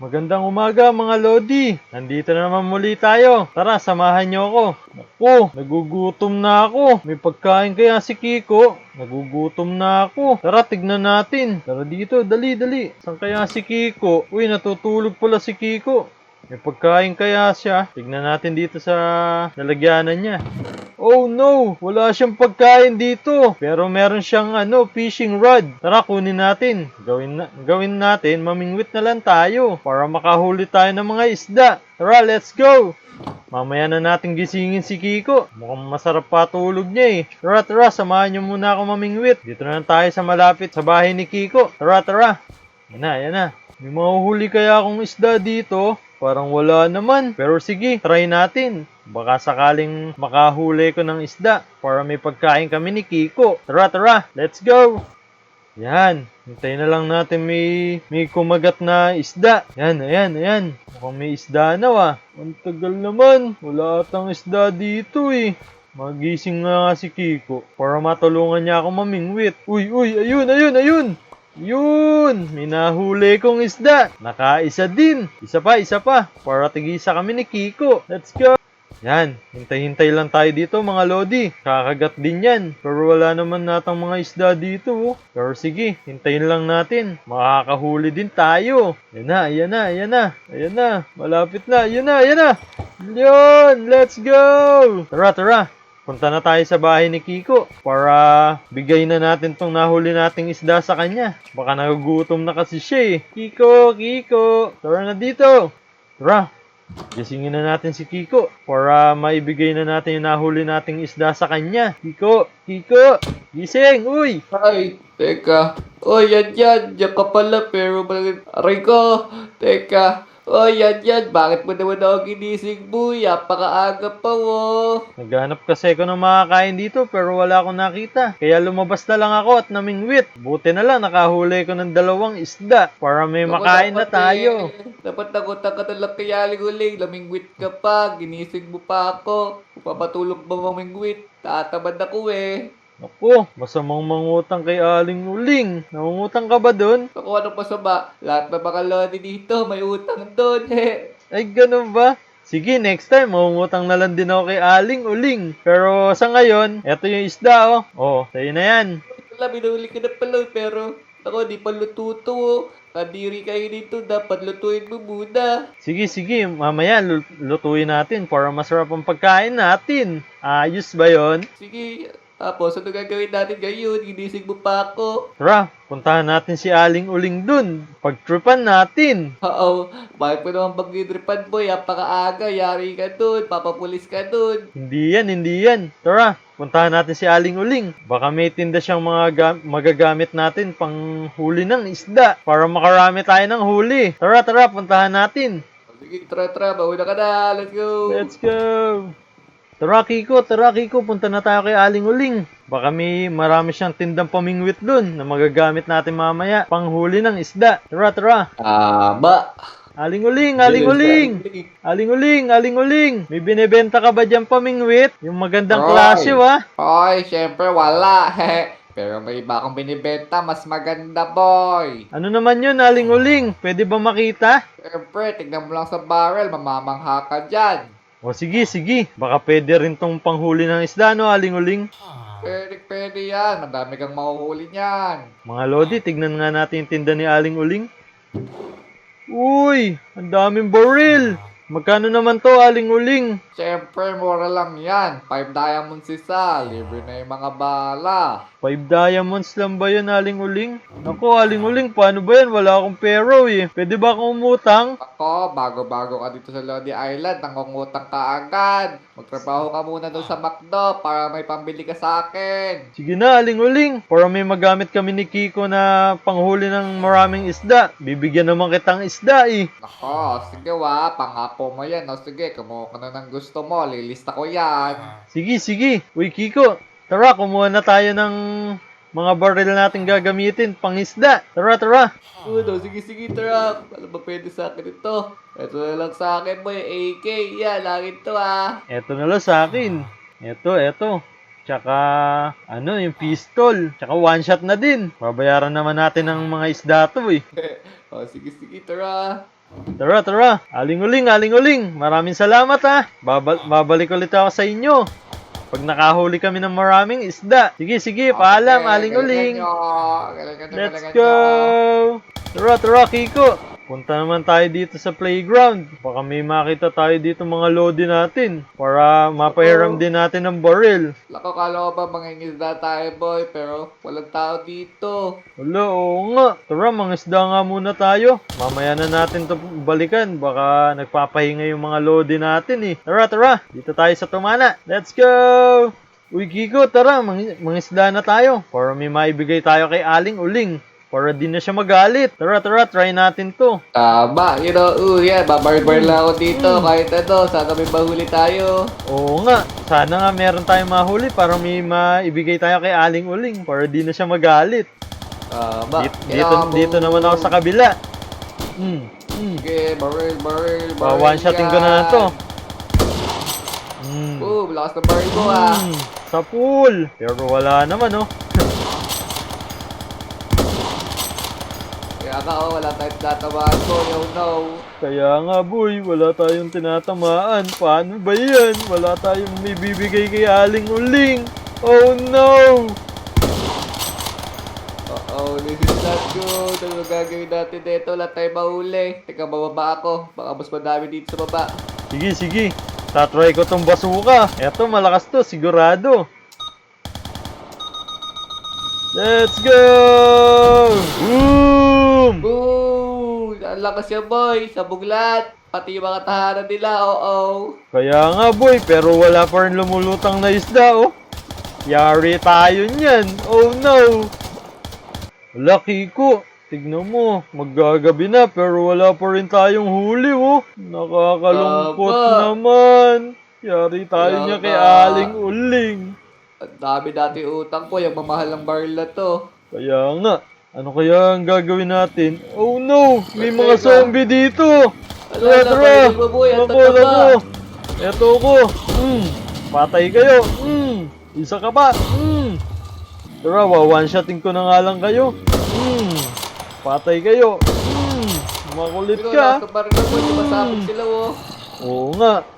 Magandang umaga mga Lodi. Nandito na naman muli tayo. Tara, samahan niyo ako. Naku, nagugutom na ako. May pagkain kaya si Kiko? Nagugutom na ako. Tara, tignan natin. Tara dito, dali, dali. Saan kaya si Kiko? Uy, natutulog pala si Kiko. May pagkain kaya siya? Tignan natin dito sa lalagyanan niya. Oh no! Wala siyang pagkain dito. Pero meron siyang fishing rod. Tara, kunin natin. Gawin natin, mamingwit na lang tayo para makahuli tayo ng mga isda. Tara, let's go! Mamaya na natin gisingin si Kiko. Mukhang masarap pa tulog niya eh. Tara, tara, samahan niyo muna ako mamingwit. Dito na lang tayo sa malapit sa bahay ni Kiko. Tara, tara. Yan na. May mahuhuli kaya akong isda dito? Parang wala naman. Pero sige, try natin. Baka sakaling makahuli ko ng isda para may pagkain kami ni Kiko. Tara, tara. Let's go. Yan. Hintayin na lang natin may kumagat na isda. Ayan. Mukhang may isda na Ang tagal naman. Wala atang isda dito eh. Magising nga si Kiko para matulungan niya ako mamingwit. Uy, ayun. Yun! May nahuli kong isda. Nakaisa din. Isa pa. Para tigisa kami ni Kiko. Let's go! Yan. Hintay lang tayo dito mga Lodi. Kakagat din yan. Pero wala naman natang mga isda dito. Pero sige, hintayin lang natin. Makakahuli din tayo. Ayan na. Malapit na. Ayan na. Yun! Let's go! Tara. Punta na tayo sa bahay ni Kiko para bigay na natin tong nahuli nating isda sa kanya. Baka nagugutom na kasi siya eh. Kiko, tara na dito. Tara, gisingin na natin si Kiko para maibigay na natin yung nahuli nating isda sa kanya. Kiko, gising, uy! Ay, teka. Oh, yan. Diyan ka pala, pero aray ko. Teka. Oh, yan. Bakit mo naman ako ginising mo? Napakaaga pa, oh. Naghanap kasi ako ng makakain dito pero wala akong nakita. Kaya lumabas na lang ako at namingwit. Buti na lang nakahuli ko ng 2 isda para may makain na tayo. Dapat nakutan ka na lang kaya uling. Lamingwit ka pa. Ginising mo pa ako. Papatulog ba mamingwit? Tatamad ako eh. Ako, masamang mangutang kay Aling Uling. Nangungutang ka ba dun? Ako ano masama? Lahat na mga lodi dito may utang doon eh. Ay, ganun ba? Sige, next time, mangungutang na lang din ako kay Aling Uling. Pero sa ngayon, eto yung isda Oh, sa'yo na yan. Wala, binuli ka na pala pero ako di pa luto to. Kadiri kayo dito, dapat lutuin mo muna. Sige, mamaya lutuin natin para masarap ang pagkain natin. Ayos ba yon? Sige, tapos ano gagawin natin ngayon? Ginising mo pa ako. Tara, puntahan natin si Aling Uling dun. Pagtripan natin. Oo, bakit mo naman pag-idripan boy? Napakaaga, yari ka dun, papapulis ka dun. Hindi yan. Tara, puntahan natin si Aling Uling. Baka may tinda siyang mga magagamit natin pang huli ng isda para makarami tayo ng huli. Tara, puntahan natin. Sige, tara, mauna ka na, let's go. Let's go! Tara Kiko, punta na tayo kay Aling Uling. Baka may marami siyang tindang pamingwit dun na magagamit natin mamaya panghuli ng isda. Tara. Ba? Aling Uling! May binebenta ka ba dyan pamingwit? Yung magandang klase Ay, syempre wala. Pero may iba akong binibenta, mas maganda boy. Ano naman yun, Aling Uling? Pwede ba makita? Syempre, tignan mo lang sa barrel, mamamangha ka dyan. O sige. Baka pwede rin tong panghuli ng isda, no, Aling Uling? Pwede yan. Madami kang mahuhuli niyan. Mga Lodi, tignan nga natin yung tinda ni Aling Uling. Uy, ang daming baril. Magkano naman to, Aling Uling? Siyempre, mura lang yan. 5 diamonds isa. Libre na yung mga bala. 5 diamonds lang ba yun, Aling Uling? Naku, Aling Uling, paano ba yan? Wala akong pero eh. Pwede ba akong umutang? Ako, bago-bago ka dito sa Lodi Island, nangungutang ka agad. Magtrabaho ka muna doon sa McDo para may pambili ka sa akin. Sige na, Aling Uling. Para may magamit kami ni Kiko na panghuli ng maraming isda. Bibigyan naman kitang isda eh. Nako, sige pangako mo yan. O sige, kumuha ka na ng gusto mo. Lilista ko yan. Sige. Uy, Kiko. Tara, kumuha na tayo ng mga baril natin gagamitin pang isda. Tara. Sige, tara. Ano ba pwede sa akin ito? Ito na lang sa akin, boy. AK, yan. Langit to, Eto na lang sa akin. Eto. Tsaka, yung pistol. Tsaka one shot na din. Babayaran naman natin ng mga isda to eh. Sige, tara. Tara, tara. Aling-uling. Maraming salamat ha. Babalik ulit ako sa inyo. Pag nakahuli kami ng maraming isda. Sige, paalam, aling-uling. Let's go! Tara, Kiko. Punta naman tayo dito sa playground. Baka may makita tayo dito mga lodi natin. Para mapahiram din natin ng baril. Lako, kala ko ba mangingisda tayo, boy, pero walang tao dito. Wala, oo nga. Tara, mangisda nga muna tayo. Mamaya na natin to balikan. Baka nagpapahinga yung mga lodi natin eh. Tara. Dito tayo sa tumana. Let's go! Uy, Kiko, tara. Mangisda na tayo. Para may maibigay tayo kay Aling Uling. Para di na siya magalit. Tara, try natin to. Tama, yeah, babarbar lang ako dito, kahit ano, sana may mahuli tayo. Oo nga. Sana nga meron tayong mahuli para may maibigay tayo kay Aling Uling. Para di na siya magalit. Tama. Dito naman ako sa kabila. Okay, baril. One-shotin ko na to. Boom, lakas ng baril mo ah. Sa pool. Pero wala naman oh. Kaya nga wala tayong tatamaan ko, no. Kaya nga boy, wala tayong tinatamaan. Paano ba yan? Wala tayong may bibigay kay Aling Uling. Oh no! This is not good. Ano gagawin natin dito? Wala tayong mahuli. Teka, bababa ako. Baka mas madami dito sa baba. Sige. Tatry ko tong basuka. Eto, malakas to, sigurado. Let's go! Boom! Boom! Ang lakas yan, boy. Sa buglat. Pati yung mga tahanan nila, oo. Kaya nga boy, pero wala pa rin lumulutang na isda, oh. Yari tayo niyan. Oh no! Wala, Kiko. Tignan mo, maggagabi na pero wala pa rin tayong huli, oh. Nakakalungkot naman. Yari tayo niya kay Aling Uling. Ang dami dati utang ko, yung mamahal ng baril na to. Kaya nga, ano kaya ang gagawin natin? Oh no! May mga zombie dito! Tara! Naku! Eto ko! Patay kayo! Isa ka pa! Tara, one-shotin ko na nga lang kayo! Patay kayo! Makulit ka!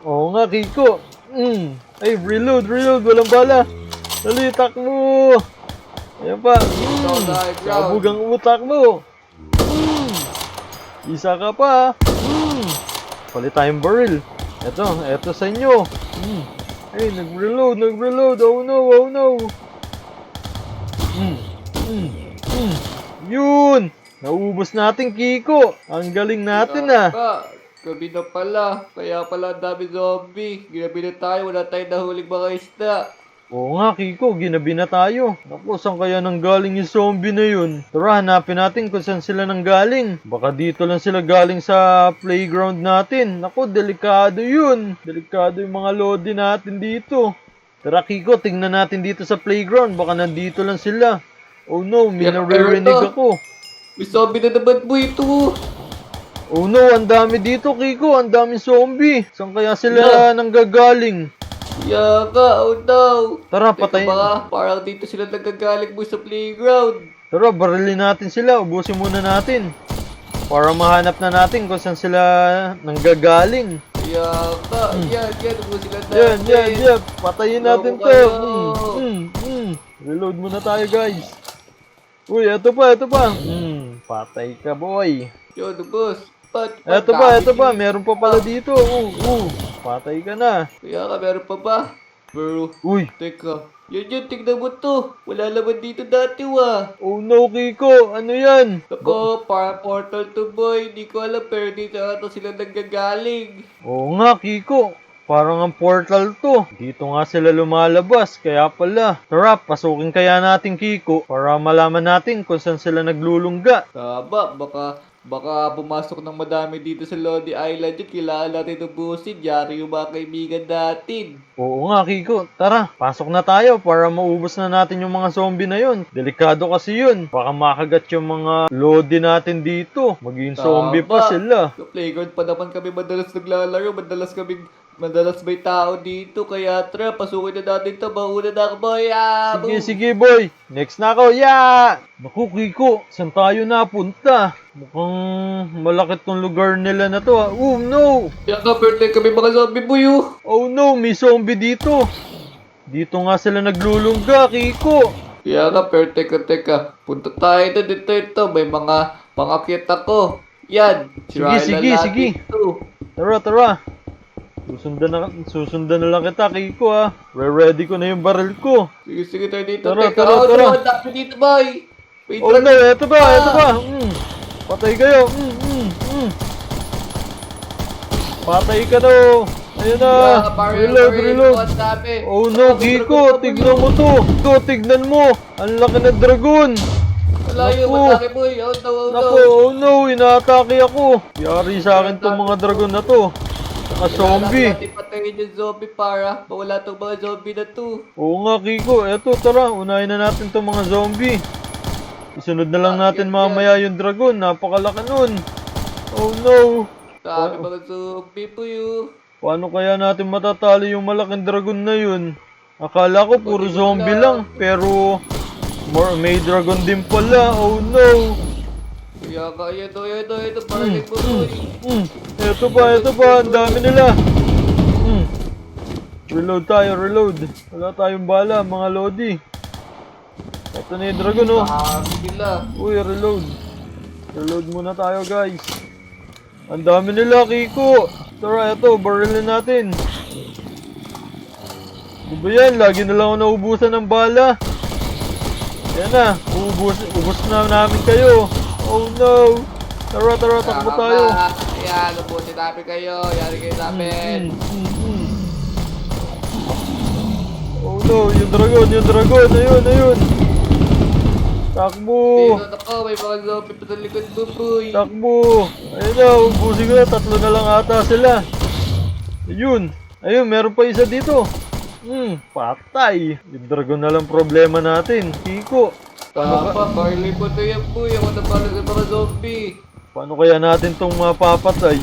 Oo nga, Kiko! Ay, reload! Walang bala! Dali, takbo! Ayan pa! Sabog ang utak mo! Isa ka pa! Palit tayong baril! Eto sa inyo! Ay, nag-reload! Oh no! Yun! Naubos natin, Kiko! Ang galing natin ah! Gabi na pala. Kaya pala ang dami zombie. Ginabi na tayo. Wala tayong nahuling mga isda. Oo nga, Kiko, ginabi na tayo. Naku, saan kaya nanggaling yung zombie na yun? Tara, hanapin natin kung saan sila nanggaling. Baka dito lang sila galing sa playground natin. Naku, delikado yun. Delikado yung mga lodi natin dito. Tara, Kiko, tingnan natin dito sa playground. Baka nandito lang sila. Oh no, may naririnig ako. May zombie na naman mo ito. Oh no, ang dami dito, Kiko. Ang daming zombie. Saan kaya sila nanggagaling? Yaka, oh no. Tara, patayin. Baka parang dito sila nagagaling mo sa playground. Tara, barilin natin sila. Ubusin muna natin. Para mahanap na natin kung saan sila nanggagaling. Yaka, yan. Ubusin natin. Yan. Patayin natin to. Reload muna tayo, guys. Uy, eto pa. Patay ka, boy. Yun, boss. Eto pa. Meron pa pala dito. Patay ka na. Kaya ka, meron pa ba? Pero, Uy. teka. Yan, tignan mo to. Wala naman dito dati, Oh no, Kiko. Ano yan? Ako, parang portal to, boy. Hindi ko alam, pero dito ata sila naggagaling. Oo nga, Kiko. Parang ang portal to. Dito nga sila lumalabas. Kaya pala. Tara, pasukin kaya natin, Kiko. Para malaman natin kung saan sila naglulungga. Tama, baka pumasok ng madami dito sa Lodi Island yun. Kailangan natin ubusin. Yari yung mga kaibigan natin. Oo nga, Kiko. Tara, pasok na tayo para maubos na natin yung mga zombie na yun. Delikado kasi yun. Baka makagat yung mga Lodi natin dito. Maging zombie pa sila. Sa playground pa naman kami madalas naglalaro. Madalas kaming Madalas may tao dito, kaya tara, pasukin na natin to. Mauna na ako, boy. Ah, Sige, sige boy. Next na ako. Yeah! Naku, Kiko. Saan tayo napunta? Mukhang malakit tong lugar nila na to. Oh no! Kaya ka, birthday kami mga zombie, boy. Oh no, may zombie dito. Dito nga sila naglulungga, Kiko. Kaya ka, pero teka. Punta tayo na dito. May mga pangakyat ako. Yan. Sige. Ito. Tara. Susundan na lang kita, Kiko ha. Ready ko na yung baril ko. Sige tayo dito. Tara, Teka, tara. no, dami dito, boy. Wait Oh lang. no, eto ba? Patay kayo. Patay ka daw. Ayun na. Reload. Ang dami. Oh no, Kiko, tignan mo to. Tignan mo. Ang laki ng dragon. Malayo, Naku. matake, boy. Oh no. Naku, oh no, inaatake ako. Yari sa akin tong mga dragon na to. Saka zombie. Kailangan natin patayin yung zombie para mawala tong mga zombie na to. Oo nga, Kiko. Eto, tara. Unahin na natin tong mga zombie. Isunod na lang natin mamaya yung dragon. Napakalaki nun. Oh no. Dami mga zombie po yun. Paano kaya natin matatalo yung malaking dragon na yun? Akala ko puro zombie lang. Pero may dragon din pala. Oh no. Kaya ka, ito, parang po boy. Ito pa, ang dami nila. Reload. Wala tayong bala, mga lodi. Ito na yung dragon, oh. Dami nila. Uy, reload muna tayo, guys. Ang dami nila, Kiko. Tara, ito, barilin natin. Di ba yan? Lagi na lang ako naubusan ng bala. Yan na, ubus na namin kayo. Oh no. Tara, takbo tayo. Ayan, lubutin namin kayo. Yari kayo namin. Oh no, yung dragon. Ayun. Takbo. Dito ako, may mga zombie pa sa likod mo, boy. Takbo. Ayun na, ubusin ko na. 3 na lang ata sila. Ayun, meron pa isa dito. Patay. Yung dragon na lang problema natin. Kiko. Barley po to yan, boy. Ako na pala sa mga zombie. Paano kaya natin tong mapapatay?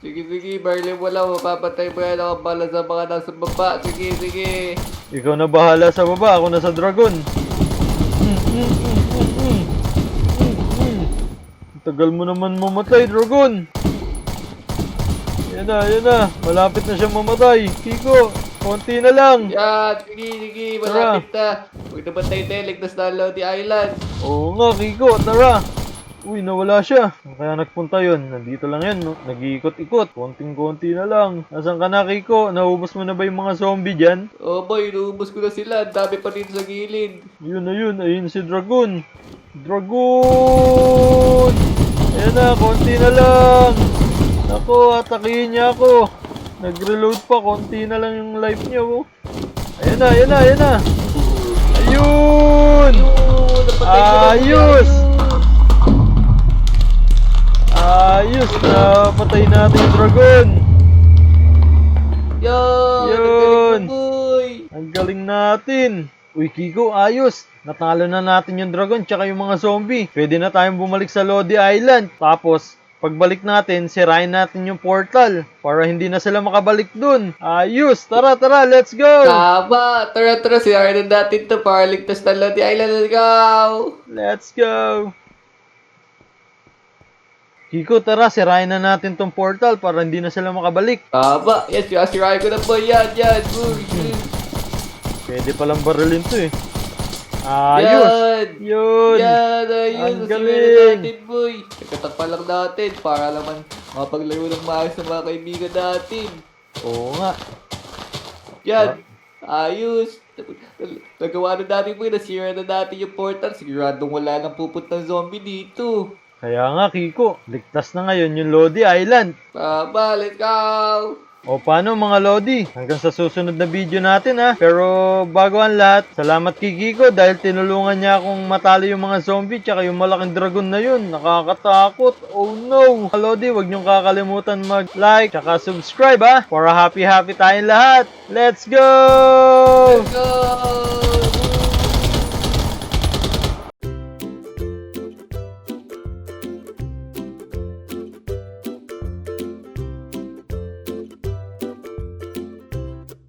Sige, Barley, wala. Mapapatay mo yan ako pala sa mga nasa baba. Sige. Ikaw na bahala sa baba. Ako na sa dragon. Tagal mo naman mamatay, dragon. Yan na. Malapit na siyang mamatay. Kiko, konti na lang. Yan, sige. Malapit na. Huwag na batay tayo. Ligtas na ang Lodi Island. Oo nga, Kiko, tara. Uy, nawala siya. Saan kaya nagpunta yun? Nandito lang yan, no? Nag-iikot-ikot. Konting-konti na lang. Nasaan ka na, Kiko? Naubos mo na ba yung mga zombie dyan? Oh boy, inuubos ko na sila. Ang dami pa dito sa gilid. Ayun si Dragon. Ayan na, konti na lang. Nako, atakihin niya ako. Nag-reload pa, konti na lang yung life niya, oh. Ayan na. Ayun! Ayos! Napatay natin yung dragon. Yun! Boy! Ang galing natin. Uy, Kiko, ayos. Natalo na natin yung dragon tsaka yung mga zombie. Pwede na tayong bumalik sa Lodi Island. Tapos, pagbalik natin, sirain natin yung portal para hindi na sila makabalik dun. Ayos! Tara, let's go! Tama! Tara, sirain na natin to para ligtas na Lodi Island. Let's go! Kiko, tara, sirain na natin tong portal para hindi na sila makabalik. Tama! Yes, sirain ko na po. Yan, boy! Pwede palang barilin to eh. Ayos! Yun! Ang Sirain galing! natin, boy! Nagkatakpa lang natin para naman mapaglaro ng maayos sa mga kaibigan natin. Oo nga. Yan! Ayos! Nagawa na natin, boy. Nasira na natin yung portal. Siguradong wala nang pupuntang zombie dito. Kaya nga, Kiko, ligtas na ngayon yung Lodi Island. Tama, let's go! O paano mga Lodi? Hanggang sa susunod na video natin ha. Pero bago ang lahat, salamat kay Kiko dahil tinulungan niya akong matalo yung mga zombie tsaka yung malaking dragon na yun. Nakakatakot. Oh no! Mga Lodi, huwag niyong kakalimutan mag-like tsaka subscribe ha. Para happy tayong lahat. Let's go! Let's go!